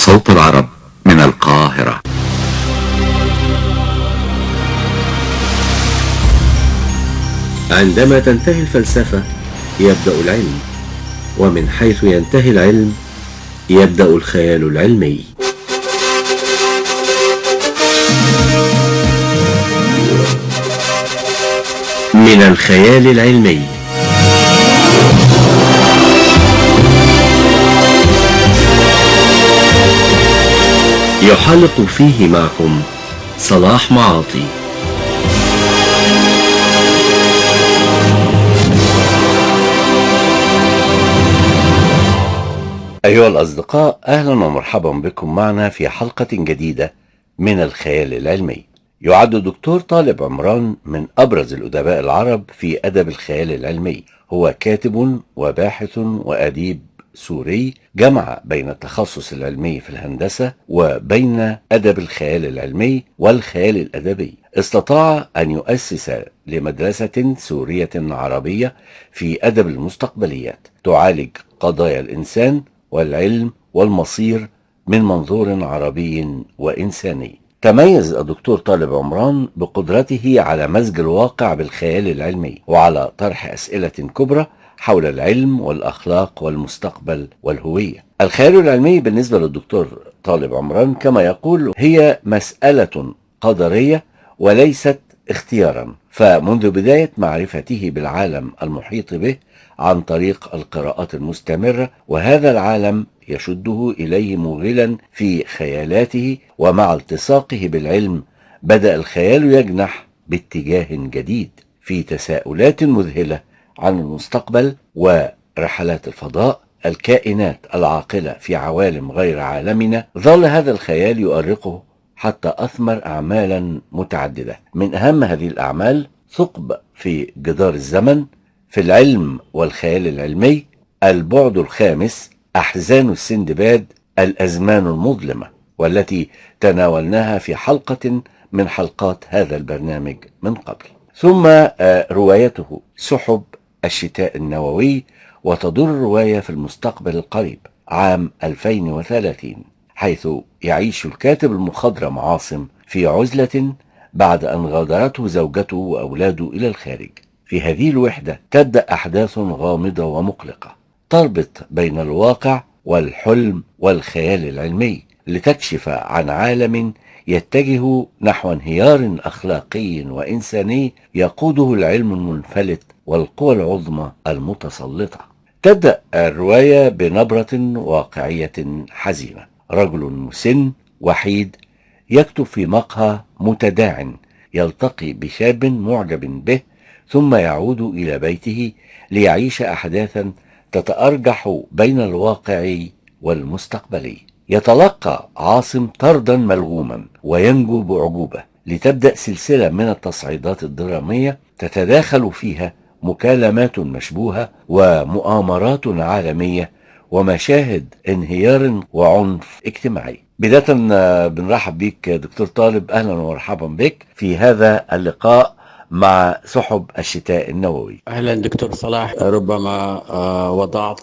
صوت العرب من القاهرة. عندما تنتهي الفلسفة يبدأ العلم، ومن حيث ينتهي العلم يبدأ الخيال العلمي. من الخيال العلمي يحلق فيه معكم صلاح معاطي. أيها الأصدقاء، أهلا ومرحبا بكم معنا في حلقة جديدة من الخيال العلمي. يعد الدكتور طالب عمران من أبرز الأدباء العرب في أدب الخيال العلمي. هو كاتب وباحث وأديب سوري، جمع بين التخصص العلمي في الهندسة وبين أدب الخيال العلمي والخيال الأدبي. استطاع أن يؤسس لمدرسة سورية عربية في أدب المستقبليات تعالج قضايا الإنسان والعلم والمصير من منظور عربي وإنساني. تميز الدكتور طالب عمران بقدرته على مزج الواقع بالخيال العلمي وعلى طرح أسئلة كبرى حول العلم والأخلاق والمستقبل والهوية. الخيال العلمي بالنسبة للدكتور طالب عمران كما يقول هي مسألة قدرية وليست اختيارا، فمنذ بداية معرفته بالعالم المحيط به عن طريق القراءات المستمرة، وهذا العالم يشده إليه موغلا في خيالاته، ومع التصاقه بالعلم بدأ الخيال يجنح باتجاه جديد في تساؤلات مذهلة عن المستقبل ورحلات الفضاء، الكائنات العاقلة في عوالم غير عالمنا. ظل هذا الخيال يؤرقه حتى أثمر أعمالا متعددة. من أهم هذه الأعمال ثقب في جدار الزمن، في العلم والخيال العلمي، البعد الخامس، أحزان السندباد، الأزمان المظلمة، والتي تناولناها في حلقة من حلقات هذا البرنامج من قبل. ثم روايته سحب الشتاء النووي، وتدور الرواية في المستقبل القريب عام 2030، حيث يعيش الكاتب المخضرم عاصم في عزلة بعد أن غادرته زوجته وأولاده إلى الخارج. في هذه الوحدة تبدأ أحداث غامضة ومقلقة تربط بين الواقع والحلم والخيال العلمي، لتكشف عن عالم يتجه نحو انهيار أخلاقي وإنساني يقوده العلم المنفلت والقوى العظمى المتسلطة. تبدأ الرواية بنبرة واقعية حزينة. رجل مسن وحيد يكتب في مقهى متداع، يلتقي بشاب معجب به، ثم يعود إلى بيته ليعيش أحداثا تتأرجح بين الواقعي والمستقبلي. يتلقى عاصم طردا ملغوما وينجو بأعجوبة، لتبدأ سلسلة من التصعيدات الدرامية تتداخل فيها مكالمات مشبوهة ومؤامرات عالمية ومشاهد انهيار وعنف اجتماعي. بداية بنرحب بك دكتور طالب، أهلا ومرحبا بك في هذا اللقاء مع سحب الشتاء النووي. أهلا دكتور صلاح. ربما وضعت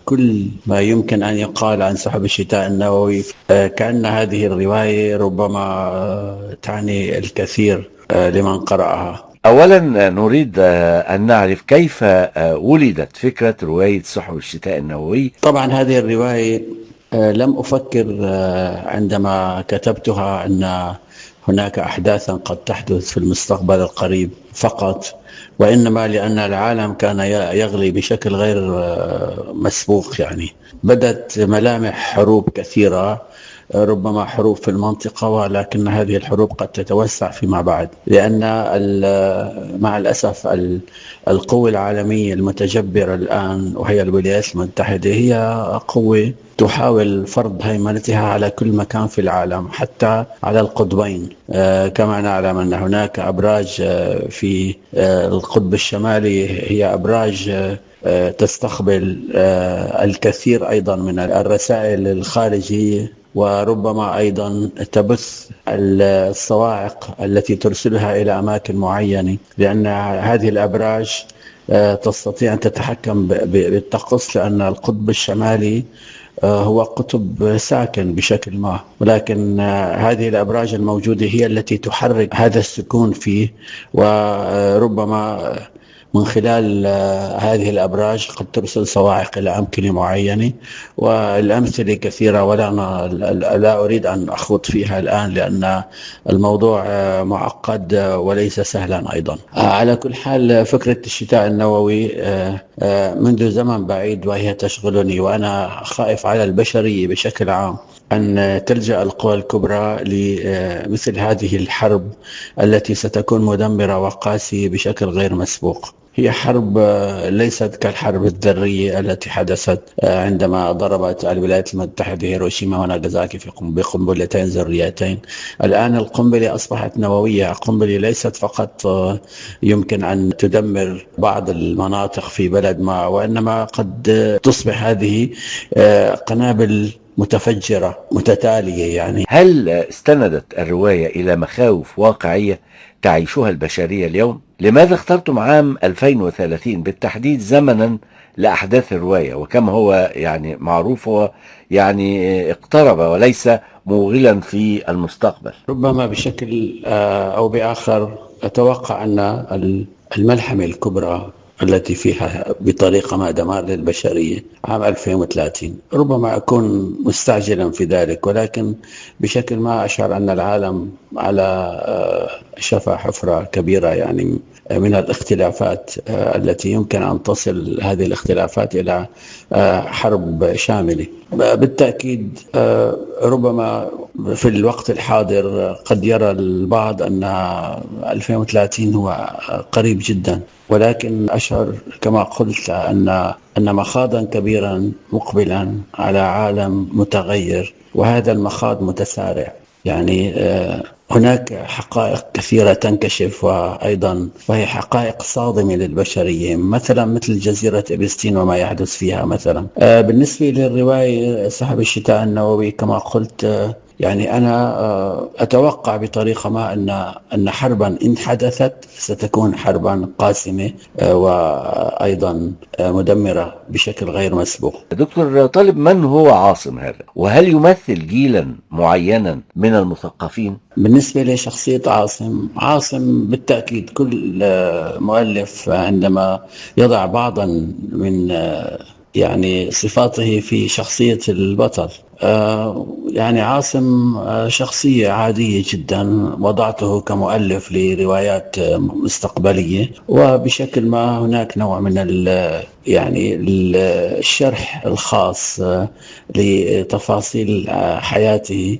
كل ما يمكن أن يقال عن سحب الشتاء النووي، كأن هذه الرواية ربما تعني الكثير لمن قرأها. أولا نريد أن نعرف كيف ولدت فكرة رواية سحب الشتاء النووي. طبعا هذه الرواية لم أفكر عندما كتبتها أن هناك أحداثا قد تحدث في المستقبل القريب فقط، وإنما لأن العالم كان يغلي بشكل غير مسبوق. يعني بدت ملامح حروب كثيرة، ربما حروب في المنطقة، ولكن هذه الحروب قد تتوسع فيما بعد، لأن مع الأسف القوة العالمية المتجبرة الآن وهي الولايات المتحدة هي قوة تحاول فرض هيمنتها على كل مكان في العالم، حتى على القطبين. كما نعلم أن هناك أبراج في القطب الشمالي هي أبراج تستقبل الكثير أيضا من الرسائل الخارجية، وربما أيضا تبث الصواعق التي ترسلها إلى أماكن معينة، لأن هذه الأبراج تستطيع أن تتحكم بالطقس، لأن القطب الشمالي هو قطب ساكن بشكل ما، ولكن هذه الأبراج الموجودة هي التي تحرك هذا السكون فيه، وربما من خلال هذه الأبراج قد ترسل صواعق إلى أماكن معينة، والأمثلة كثيرة لا أريد أن أخوض فيها الآن لأن الموضوع معقد وليس سهلا أيضا. على كل حال، فكرة الشتاء النووي منذ زمن بعيد وهي تشغلني، وأنا خائف على البشرية بشكل عام أن تلجأ القوى الكبرى لمثل هذه الحرب التي ستكون مدمرة وقاسية بشكل غير مسبوق. هي حرب ليست كالحرب الذرية التي حدثت عندما ضربت الولايات المتحدة هيروشيما وناغازاكي بقنبلتين ذريتين. الآن القنبلة أصبحت نووية. القنبلة ليست فقط يمكن أن تدمر بعض المناطق في بلد ما، وإنما قد تصبح هذه قنابل متفجرة متتالية. يعني هل استندت الرواية إلى مخاوف واقعية تعيشها البشرية اليوم؟ لماذا اخترتم عام 2030 بالتحديد زمنا لأحداث الرواية، وكما هو يعني معروف هو يعني اقترب وليس موغلا في المستقبل؟ ربما بشكل أو بآخر أتوقع أن الملحمة الكبرى التي فيها بطريقة ما دمار للبشرية عام 2030. ربما أكون مستعجلا في ذلك، ولكن بشكل ما أشعر أن العالم على شفا حفرة كبيرة يعني من الاختلافات التي يمكن أن تصل هذه الاختلافات إلى حرب شاملة. بالتأكيد ربما في الوقت الحاضر قد يرى البعض أن 2030 هو قريب جدا، ولكن أشعر كما قلت أن مخاضا كبيرا مقبلا على عالم متغير، وهذا المخاض متسارع. يعني هناك حقائق كثيرة تنكشف، وأيضا وهي حقائق صادمة للبشرية، مثلا مثل جزيرة إبستين وما يحدث فيها مثلا. بالنسبة للرواية صاحب الشتاء النووي كما قلت، يعني أنا أتوقع بطريقة ما أن حربا إن حدثت ستكون حربا قاسمة وأيضا مدمرة بشكل غير مسبوق. دكتور طالب، من هو عاصم هذا؟ وهل يمثل جيلا معينا من المثقفين؟ بالنسبة لشخصية عاصم بالتأكيد كل مؤلف عندما يضع بعضا من يعني صفاته في شخصية البطل، يعني عاصم شخصية عادية جدا وضعته كمؤلف لروايات مستقبلية، وبشكل ما هناك نوع من يعني الشرح الخاص لتفاصيل حياته.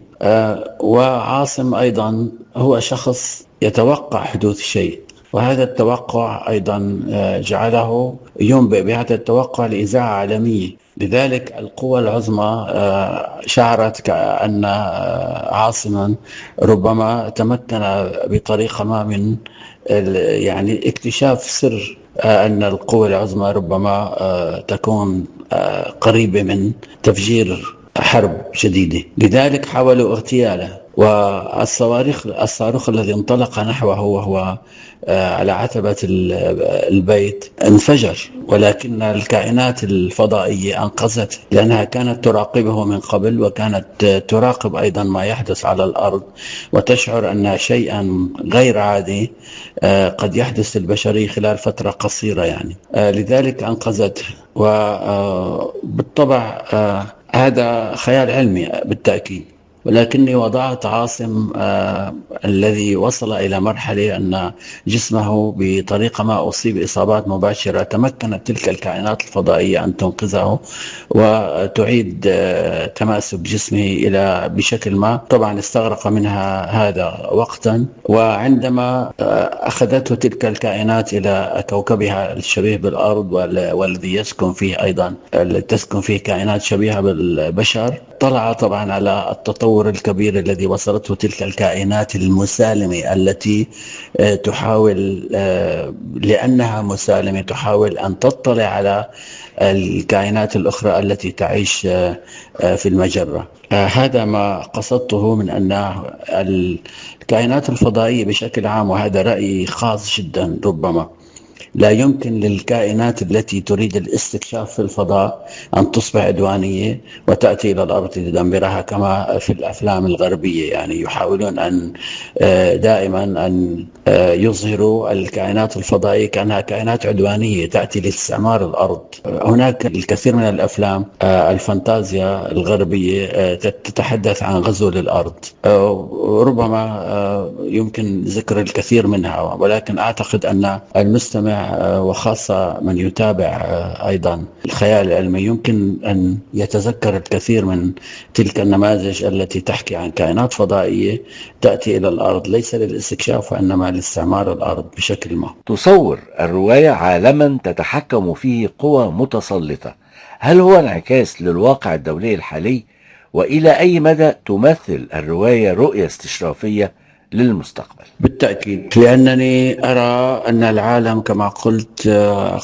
وعاصم أيضا هو شخص يتوقع حدوث شيء، وهذا التوقع أيضا جعله ينبئ بهذا التوقع لإذاعة عالمية. لذلك القوى العظمى شعرت كأن عاصما ربما تمكن بطريقة ما من يعني اكتشاف سر أن القوى العظمى ربما تكون قريبة من تفجير حرب جديدة، لذلك حاولوا اغتياله. والصاروخ الذي انطلق نحوه وهو على عتبة البيت انفجر، ولكن الكائنات الفضائية أنقذته لأنها كانت تراقبه من قبل، وكانت تراقب أيضا ما يحدث على الأرض، وتشعر أن شيئا غير عادي قد يحدث للبشرية خلال فترة قصيرة يعني. لذلك أنقذته. وبالطبع هذا خيال علمي بالتأكيد، ولكني وضعت عاصم الذي وصل إلى مرحلة أن جسمه بطريقة ما أصيب إصابات مباشرة، تمكنت تلك الكائنات الفضائية أن تنقذه وتعيد تماسك جسمه إلى بشكل ما. طبعا استغرق منها هذا وقتا، وعندما أخذته تلك الكائنات إلى كوكبها الشبيه بالأرض والذي يسكن فيه أيضا تسكن فيه كائنات شبيهة بالبشر، طلع طبعا على التطور الكبير الذي وصلته تلك الكائنات المسالمة التي تحاول لأنها مسالمة تحاول أن تطلع على الكائنات الأخرى التي تعيش في المجرة. هذا ما قصدته من أن الكائنات الفضائية بشكل عام، وهذا رأي خاص جدا ربما، لا يمكن للكائنات التي تريد الاستكشاف في الفضاء أن تصبح عدوانية وتأتي إلى الأرض لتدمرها كما في الأفلام الغربية. يعني يحاولون أن دائما أن يظهروا الكائنات الفضائية كأنها كائنات عدوانية تأتي لاستعمار الأرض. هناك الكثير من الأفلام الفانتازيا الغربية تتحدث عن غزو للأرض، ربما يمكن ذكر الكثير منها، ولكن أعتقد أن المستمع وخاصة من يتابع أيضا الخيال العلمي يمكن أن يتذكر الكثير من تلك النماذج التي تحكي عن كائنات فضائية تأتي إلى الأرض ليس للاستكشاف وإنما لاستعمار الأرض بشكل ما. تصور الرواية عالما تتحكم فيه قوى متسلطة، هل هو انعكاس للواقع الدولي الحالي؟ وإلى أي مدى تمثل الرواية رؤية استشرافية للمستقبل؟ بالتأكيد، لأنني أرى أن العالم كما قلت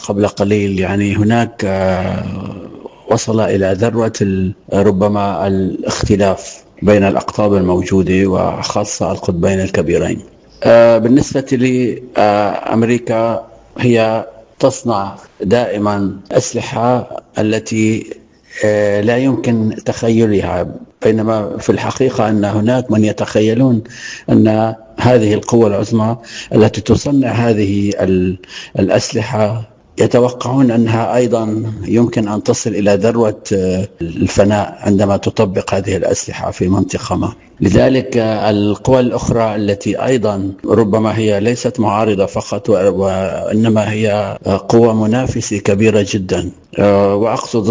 قبل قليل يعني هناك وصل إلى ذروة ربما الاختلاف بين الأقطاب الموجودة وخاصة القطبين الكبيرين. بالنسبة لي أمريكا هي تصنع دائما أسلحة التي لا يمكن تخيلها، بينما في الحقيقة أن هناك من يتخيلون أن هذه القوة العظمى التي تصنع هذه الأسلحة يتوقعون أنها أيضا يمكن أن تصل إلى ذروة الفناء عندما تطبق هذه الأسلحة في منطقة ما. لذلك القوى الأخرى التي أيضا ربما هي ليست معارضة فقط وإنما هي قوة منافسة كبيرة جدا، وأقصد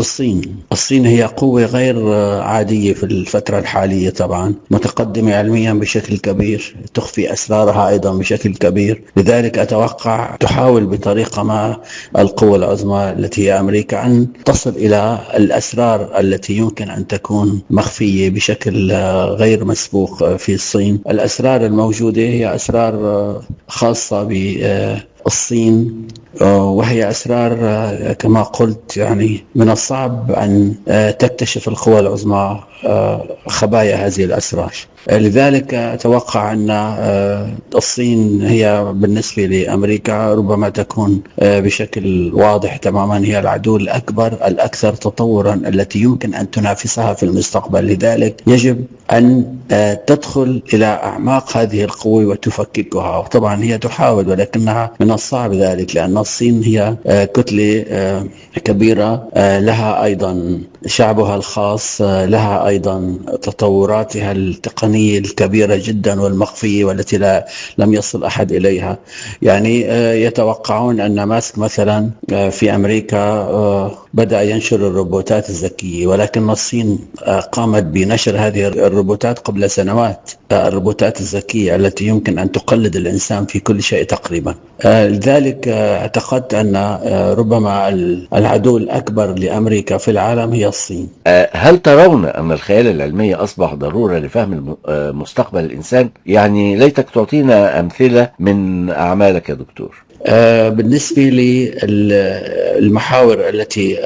الصين هي قوة غير عادية في الفترة الحالية، طبعا متقدمة علميا بشكل كبير، تخفي أسرارها أيضا بشكل كبير. لذلك أتوقع تحاول بطريقة ما القوة العظمى التي هي أمريكا أن تصل إلى الأسرار التي يمكن أن تكون مخفية بشكل غير مسبوق في الصين. الأسرار الموجودة هي أسرار خاصة بالصين، وهي أسرار كما قلت يعني من الصعب أن تكتشف القوى العظمى خبايا هذه الأسرار. لذلك أتوقع أن الصين هي بالنسبة لأمريكا ربما تكون بشكل واضح تماما هي العدو الأكبر الأكثر تطورا التي يمكن أن تنافسها في المستقبل. لذلك يجب أن تدخل إلى أعماق هذه القوة وتفككها، وطبعا هي تحاول ولكنها من الصعب ذلك، لأن الصين هي كتلة كبيرة، لها أيضا شعبها الخاص، لها أيضا تطوراتها التقنية الكبيرة جدا والمخفية والتي لم يصل أحد إليها. يعني يتوقعون أن ماسك مثلا في أمريكا بدأ ينشر الروبوتات الذكية، ولكن الصين قامت بنشر هذه الروبوتات قبل سنوات، الروبوتات الذكية التي يمكن أن تقلد الإنسان في كل شيء تقريبا. لذلك اعتقدت أن ربما العدو الأكبر لأمريكا في العالم هي الصين. هل ترون أن الخيال العلمي أصبح ضرورة لفهم مستقبل الإنسان؟ يعني ليتك تعطينا أمثلة من أعمالك يا دكتور. بالنسبة للمحاور التي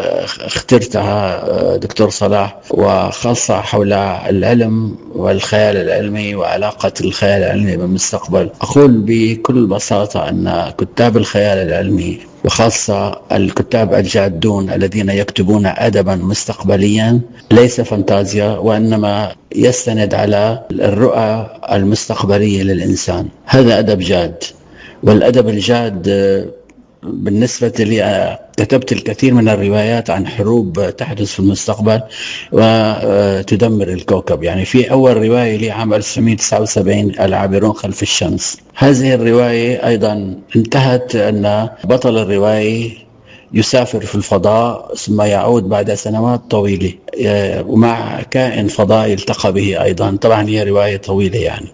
اخترتها دكتور صلاح، وخاصة حول العلم والخيال العلمي وعلاقة الخيال العلمي بالمستقبل، أقول بكل بساطة أن كتاب الخيال العلمي وخاصة الكتاب الجادون الذين يكتبون أدبا مستقبليا ليس فانتازيا، وإنما يستند على الرؤى المستقبلية للإنسان. هذا أدب جاد، والأدب الجاد بالنسبة لي كتبت الكثير من الروايات عن حروب تحدث في المستقبل وتدمر الكوكب. يعني في أول رواية لي عام 1979 العابرون خلف الشمس، هذه الرواية أيضا انتهت أن بطل الرواية يسافر في الفضاء ثم يعود بعد سنوات طويلة ومع كائن فضائي التقى به أيضا. طبعا هي رواية طويلة يعني.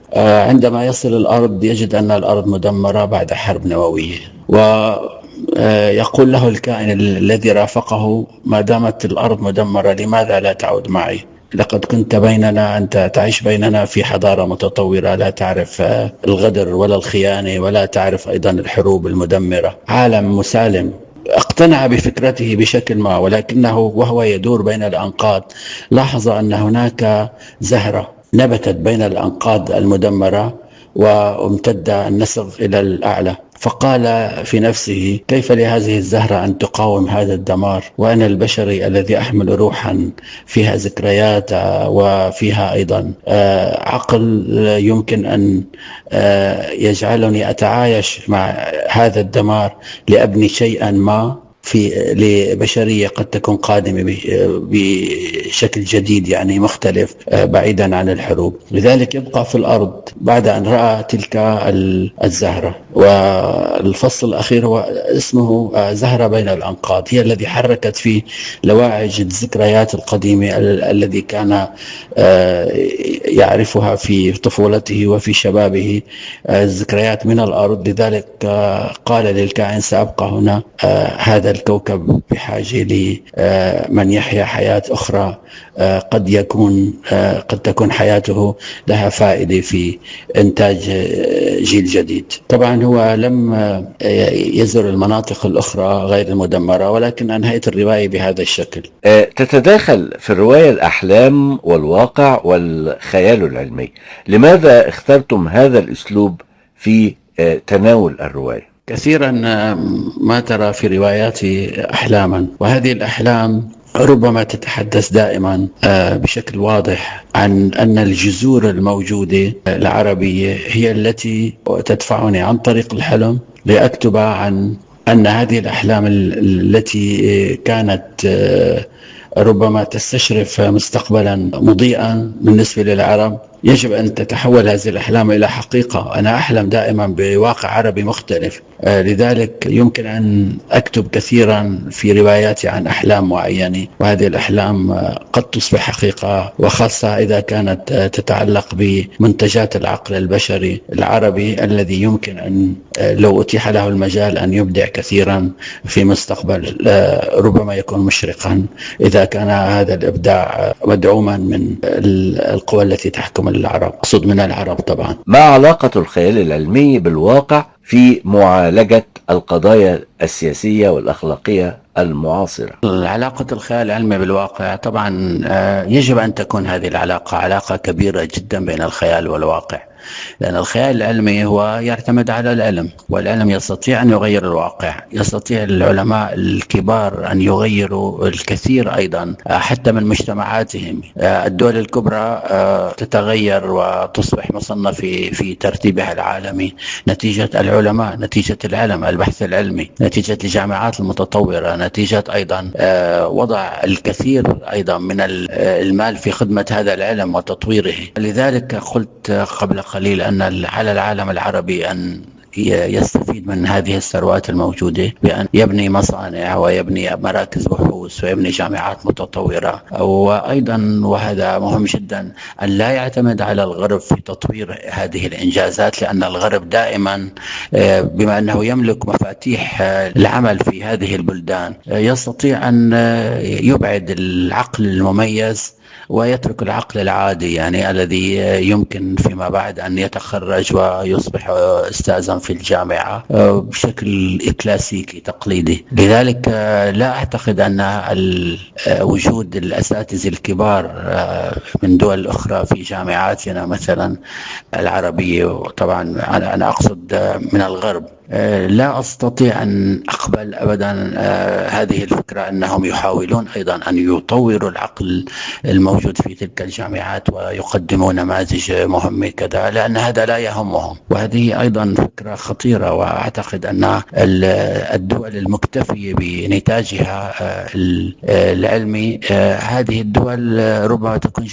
عندما يصل الأرض يجد أن الأرض مدمرة بعد حرب نووية، ويقول له الكائن الذي رافقه: ما دامت الأرض مدمرة لماذا لا تعود معي؟ لقد كنت بيننا، أنت تعيش بيننا في حضارة متطورة لا تعرف الغدر ولا الخيانة ولا تعرف أيضا الحروب المدمرة، عالم مسالم. اقتنع بفكرته بشكل ما، ولكنه وهو يدور بين الأنقاض لاحظ أن هناك زهرة نبتت بين الأنقاض المدمرة، وامتد النسق إلى الأعلى، فقال في نفسه: كيف لهذه الزهرة أن تقاوم هذا الدمار، وأنا البشري الذي أحمل روحا فيها ذكريات وفيها أيضا عقل يمكن أن يجعلني أتعايش مع هذا الدمار لأبني شيئا ما لبشرية قد تكون قادمة بشكل جديد، يعني مختلف بعيدا عن الحروب. لذلك يبقى في الأرض بعد أن رأى تلك الزهرة. والفصل الأخير هو اسمه زهرة بين الأنقاض، هي الذي حركت فيه لواعج الذكريات القديمة الذي كان يعرفها في طفولته وفي شبابه، الذكريات من الأرض. لذلك قال للكائن: سأبقى هنا، هذا الكوكب بحاجة لمن يحيا حياة أخرى قد تكون حياته لها فائدة في إنتاج جيل جديد. طبعا هو لم يزور المناطق الأخرى غير المدمرة، ولكن أنهيت الرواية بهذا الشكل. تتداخل في الرواية الأحلام والواقع والخيال العلمي. لماذا اخترتم هذا الأسلوب في تناول الرواية؟ كثيرا ما ترى في رواياتي أحلاما، وهذه الأحلام ربما تتحدث دائما بشكل واضح عن أن الجذور الموجودة العربية هي التي تدفعني عن طريق الحلم لأكتب عن أن هذه الأحلام التي كانت ربما تستشرف مستقبلا مضيئا بالنسبة للعرب، يجب أن تتحول هذه الأحلام إلى حقيقة. أنا أحلم دائما بواقع عربي مختلف، لذلك يمكن أن أكتب كثيرا في رواياتي عن أحلام معينة، وهذه الأحلام قد تصبح حقيقة، وخاصة إذا كانت تتعلق بمنتجات العقل البشري العربي الذي يمكن أن لو أتيح له المجال أن يبدع كثيرا في مستقبل ربما يكون مشرقا إذا كان هذا الإبداع مدعوما من القوى التي تحكم العرب، أقصد من العرب طبعا. ما علاقة الخيال العلمي بالواقع في معالجة القضايا السياسية والأخلاقية المعاصرة؟ علاقة الخيال العلمي بالواقع طبعا يجب أن تكون هذه العلاقة علاقة كبيرة جدا بين الخيال والواقع، لأن الخيال العلمي هو يعتمد على العلم، والعلم يستطيع أن يغير الواقع. يستطيع العلماء الكبار أن يغيروا الكثير أيضا حتى من مجتمعاتهم. الدول الكبرى تتغير وتصبح مصنفة في ترتيبها العالمي نتيجة العلماء، نتيجة العلم، البحث العلمي، نتيجة الجامعات المتطورة، نتيجة أيضا وضع الكثير أيضا من المال في خدمة هذا العلم وتطويره. لذلك قلت قبل قليل أن على العالم العربي أن يستفيد من هذه الثروات الموجودة بأن يبني مصانع ويبني مراكز بحوث ويبني جامعات متطورة، وأيضا وهذا مهم جدا أن لا يعتمد على الغرب في تطوير هذه الإنجازات، لأن الغرب دائما بما أنه يملك مفاتيح العمل في هذه البلدان يستطيع أن يبعد العقل المميز ويترك العقل العادي، يعني الذي يمكن فيما بعد أن يتخرج ويصبح أستاذا في الجامعة بشكل كلاسيكي تقليدي. لذلك لا أعتقد أن وجود الأساتذة الكبار من دول أخرى في جامعاتنا مثلا العربية، طبعا أنا أقصد من الغرب، لا أستطيع أن أقبل أبدا هذه الفكرة أنهم يحاولون أيضا أن يطوروا العقل الموجود في تلك الجامعات ويقدموا نماذج مهمة كذا، لأن هذا لا يهمهم. وهذه أيضا فكرة خطيرة، وأعتقد أن الدول المكتفية بنتاجها العلمي هذه الدول ربما تكون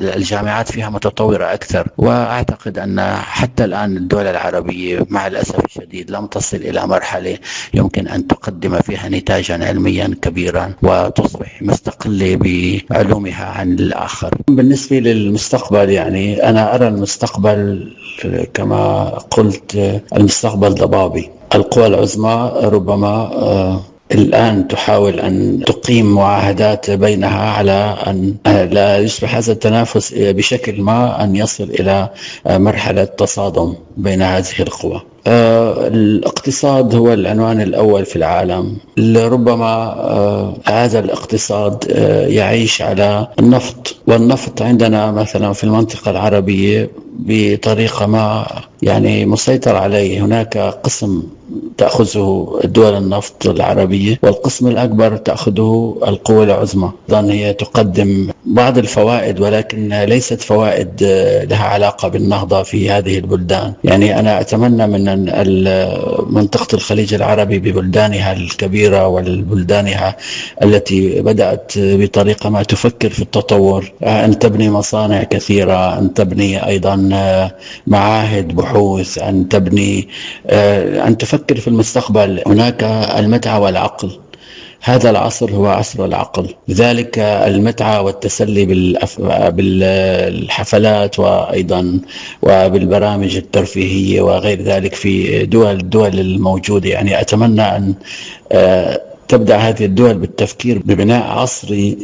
الجامعات فيها متطورة أكثر. وأعتقد أن حتى الآن الدول العربية مع الأسف الشديد لم تصل إلى مرحلة يمكن أن تقدم فيها نتاجا علميا كبيرا وتصبح مستقلة بعلومها عن الآخر. بالنسبة للمستقبل، يعني أنا أرى المستقبل كما قلت المستقبل ضبابي. القوى العظمى ربما الآن تحاول أن تقيم معاهدات بينها على أن لا يصبح هذا التنافس بشكل ما أن يصل إلى مرحلة تصادم بين هذه القوى. الاقتصاد هو العنوان الأول في العالم. ربما هذا الاقتصاد يعيش على النفط، والنفط عندنا مثلا في المنطقة العربية بطريقة ما يعني مسيطر عليه. هناك قسم تأخذه دول النفط العربية، والقسم الأكبر تأخذه القوى العظمى. أيضا هي تقدم بعض الفوائد، ولكن ليست فوائد لها علاقة بالنهضة في هذه البلدان. يعني أنا أتمنى من منطقة الخليج العربي ببلدانها الكبيرة والبلدانها التي بدأت بطريقة ما تفكر في التطور أن تبني مصانع كثيرة، أن تبني أيضا معاهد بحوث، أن تبني أن تفكر في المستقبل. هناك المتعة والعقل، هذا العصر هو عصر العقل. لذلك المتعة والتسلي بالحفلات وأيضا وبالبرامج الترفيهية وغير ذلك في الدول الموجودة. يعني أتمنى أن تبدأ هذه الدول بالتفكير ببناء عصري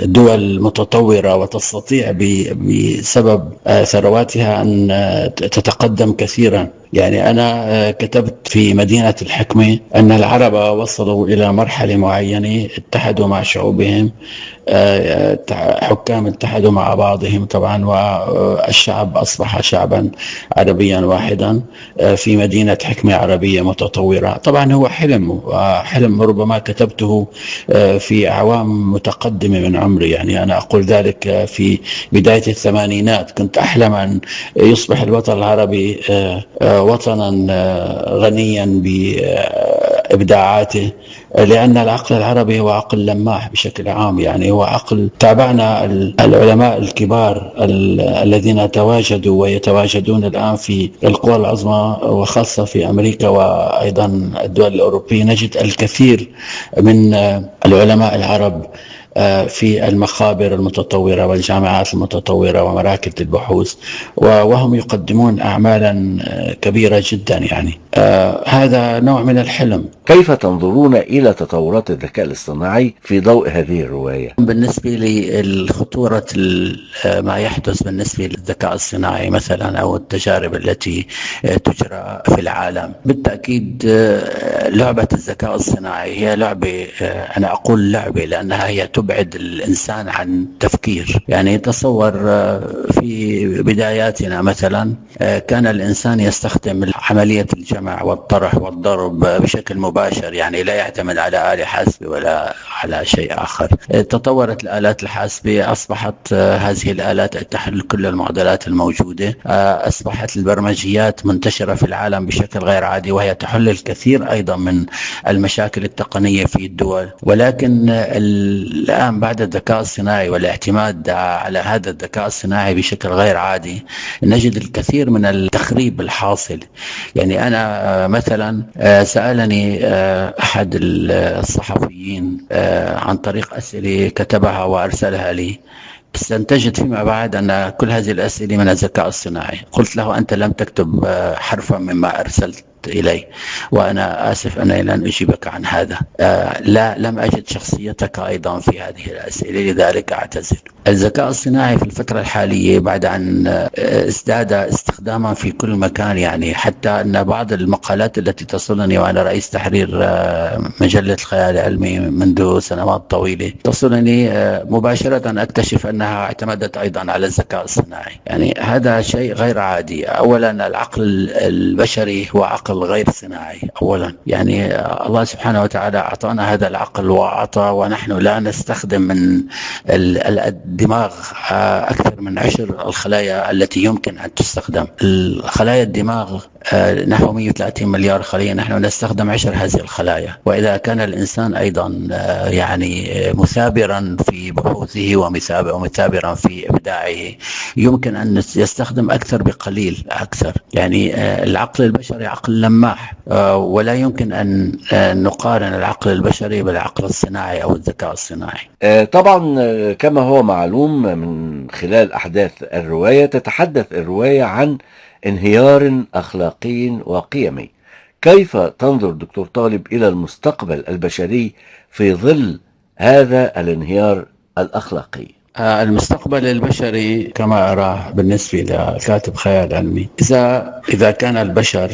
لدول متطورة، وتستطيع بسبب ثرواتها أن تتقدم كثيرا. يعني أنا كتبت في مدينة الحكمة أن العرب وصلوا إلى مرحلة معينة، اتحدوا مع شعوبهم، حكام اتحدوا مع بعضهم طبعا، والشعب أصبح شعبا عربيا واحدا في مدينة حكمة عربية متطورة. طبعا هو حلم ربما كتبته في أعوام متقدمة من عمري. يعني أنا أقول ذلك في بداية الثمانينات كنت أحلم أن يصبح الوطن العربي وطنا غنيا بإبداعاته، لأن العقل العربي هو عقل لماح بشكل عام. يعني هو عقل تابعنا العلماء الكبار الذين تواجدوا ويتواجدون الآن في القوى العظمى، وخاصة في أمريكا وأيضا الدول الأوروبية. نجد الكثير من العلماء العرب في المخابر المتطورة والجامعات المتطورة ومراكز البحوث، وهم يقدمون أعمالا كبيرة جدا. يعني هذا نوع من الحلم. كيف تنظرون إلى تطورات الذكاء الاصطناعي في ضوء هذه الرواية؟ بالنسبة للخطورة ما يحدث بالنسبة للذكاء الصناعي مثلا، أو التجارب التي تجرى في العالم، بالتأكيد لعبة الذكاء الصناعي هي لعبة، أنا أقول لعبة لأنها هي تبعد الإنسان عن تفكير. يعني تصور في بداياتنا مثلا كان الإنسان يستخدم عملية الجمع والطرح والضرب بشكل مباشر، يعني لا يعتمد على آلة حاسبة ولا على شيء آخر. تطورت الآلات الحاسبة، أصبحت هذه الآلات تحل كل المعضلات الموجودة، أصبحت البرمجيات منتشرة في العالم بشكل غير عادي، وهي تحل الكثير أيضا من المشاكل التقنية في الدول. ولكن الآن بعد الذكاء الصناعي والاعتماد على هذا الذكاء الصناعي بشكل غير عادي، نجد الكثير من التخريب الحاصل. يعني أنا مثلا سألني أحد الصحفيين عن طريق أسئلة كتبها وأرسلها لي، استنتجت فيما بعد أن كل هذه الأسئلة من الذكاء الصناعي. قلت له: أنت لم تكتب حرفا مما أرسلت إلي، وأنا آسف أني لن أجيبك عن هذا. لم أجد شخصيتك أيضا في هذه الأسئلة، لذلك أعتذر. الذكاء الصناعي في الفترة الحالية بعد أن ازداد استخداما في كل مكان، يعني حتى أن بعض المقالات التي تصلني وأنا رئيس تحرير مجلة الخيال العلمي منذ سنوات طويلة، تصلني مباشرة أكتشف أنها اعتمدت أيضا على الذكاء الصناعي. يعني هذا شيء غير عادي. أولا العقل البشري هو عقل غير صناعي أولا. يعني الله سبحانه وتعالى أعطانا هذا العقل ونحن لا نستخدم من الدماغ أكثر من 10 الخلايا التي يمكن أن تستخدم. الخلايا الدماغ نحو 130 مليار خلية، نحن نستخدم 10 هذه الخلايا. وإذا كان الإنسان أيضا يعني مثابرا في بحوثه ومثابرا في إبداعه، يمكن أن يستخدم أكثر بقليل أكثر. يعني العقل البشري عقل لماح، ولا يمكن أن نقارن العقل البشري بالعقل الصناعي أو الذكاء الصناعي. طبعا كما هو معلوم من خلال أحداث الرواية، تتحدث الرواية عن انهيار أخلاقي وقيمي. كيف تنظر دكتور طالب إلى المستقبل البشري في ظل هذا الانهيار الأخلاقي؟ المستقبل البشري كما أراه بالنسبة لكاتب خيال علمي، إذا كان البشر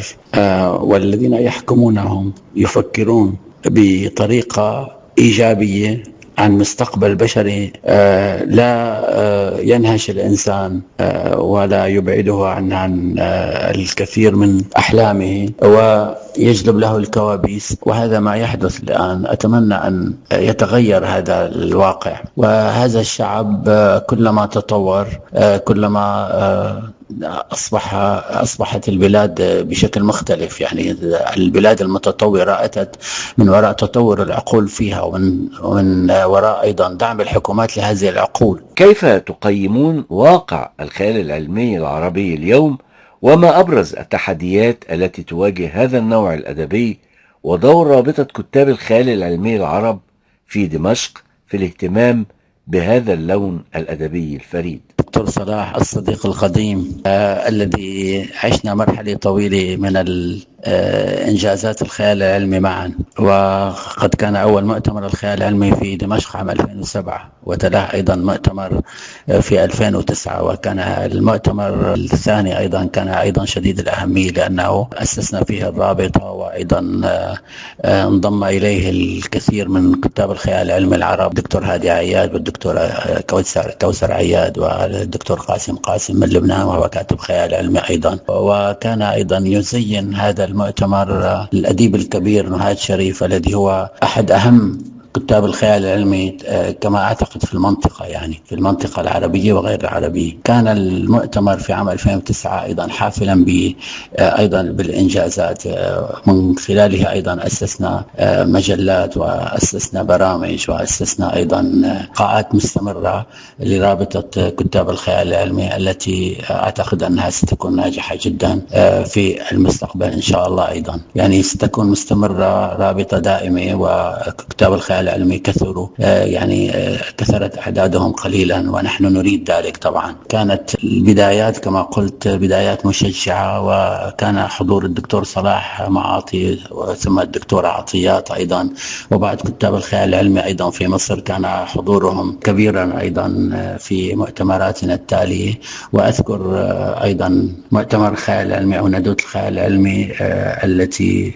والذين يحكمونهم يفكرون بطريقة إيجابية عن مستقبل بشري لا ينهش الإنسان ولا يبعده عن الكثير من أحلامه ويجلب له الكوابيس، وهذا ما يحدث الآن. أتمنى أن يتغير هذا الواقع، وهذا الشعب كلما تطور كلما أصبحت البلاد بشكل مختلف. يعني البلاد المتطورة أتت من وراء تطور العقول فيها، ومن وراء أيضا دعم الحكومات لهذه العقول. كيف تقيمون واقع الخيال العلمي العربي اليوم، وما أبرز التحديات التي تواجه هذا النوع الأدبي، ودور رابطة كتاب الخيال العلمي العرب في دمشق في الاهتمام بهذا اللون الأدبي الفريد؟ دكتور صلاح الصديق القديم الذي عشنا مرحلة طويلة من إنجازات الخيال العلمي معا، وقد كان أول مؤتمر الخيال العلمي في دمشق عام 2007، وتلاه أيضا مؤتمر في 2009، وكان المؤتمر الثاني أيضا كان أيضا شديد الأهمية لأنه أسسنا فيه الرابطة، وأيضا انضم إليه الكثير من كتاب الخيال العلمي العرب، الدكتور هادي عياد والدكتور كوثر عياد والدكتور قاسم من لبنان، وهو كاتب خيال علمي أيضا. وكان أيضا يزين هذا المؤتمر الأديب الكبير نهاد شريف، الذي هو أحد أهم كتاب الخيال العلمي كما أعتقد في المنطقة، يعني في المنطقة العربية وغير العربية. كان المؤتمر في عام 2009 أيضا حافلا أيضا بالإنجازات، من خلالها أيضا أسسنا مجلات وأسسنا برامج وأسسنا أيضا قاعات مستمرة لرابطة كتاب الخيال العلمي، التي أعتقد أنها ستكون ناجحة جدا في المستقبل إن شاء الله. أيضا يعني ستكون مستمرة رابطة دائمة، وكتاب الخيال العلمي كثروا، يعني كثرت أعدادهم قليلا، ونحن نريد ذلك. طبعا كانت البدايات كما قلت بدايات مشجعة، وكان حضور الدكتور صلاح معاطي ثم الدكتور عطيات أيضا، وبعد كتاب الخيال العلمي أيضا في مصر كان حضورهم كبيرا أيضا في مؤتمراتنا التالية. وأذكر أيضا مؤتمر الخيال العلمي أو ندوة الخيال العلمي التي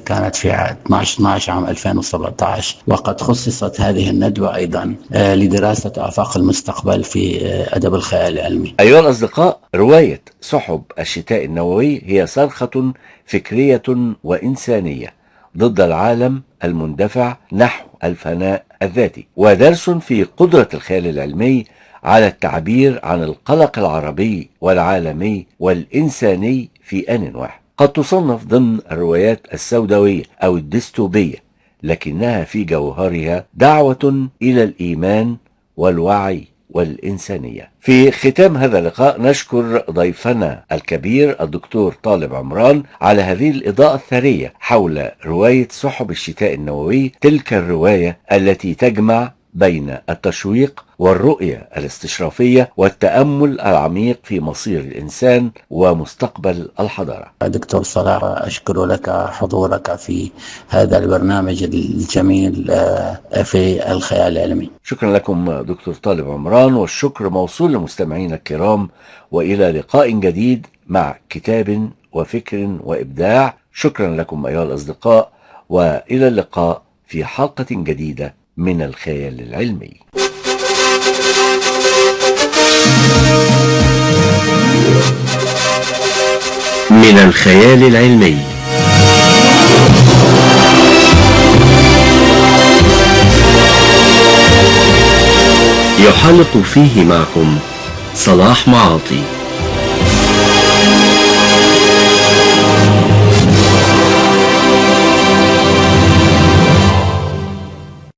كانت في 12 عام 2017، وقد خصصت هذه الندوة أيضا لدراسة آفاق المستقبل في أدب الخيال العلمي. أيها الأصدقاء، رواية سحب الشتاء النووي هي صرخة فكرية وإنسانية ضد العالم المندفع نحو الفناء الذاتي، ودرس في قدرة الخيال العلمي على التعبير عن القلق العربي والعالمي والإنساني في آن واحد. قد تصنف ضمن الروايات السوداوية أو الديستوبية، لكنها في جوهرها دعوة إلى الإيمان والوعي والإنسانية. في ختام هذا اللقاء نشكر ضيفنا الكبير الدكتور طالب عمران على هذه الإضاءة الثرية حول رواية سحب الشتاء النووي، تلك الرواية التي تجمع بين التشويق والرؤية الاستشرافية والتأمل العميق في مصير الإنسان ومستقبل الحضارة. دكتور صلاح، أشكر لك حضورك في هذا البرنامج الجميل في الخيال العلمي. شكرا لكم دكتور طالب عمران، والشكر موصول لمستمعينا الكرام، وإلى لقاء جديد مع كتاب وفكر وإبداع. شكرا لكم أيها الأصدقاء، وإلى اللقاء في حلقة جديدة من الخيال العلمي. من الخيال العلمي. يحلق فيه معكم صلاح معاطي.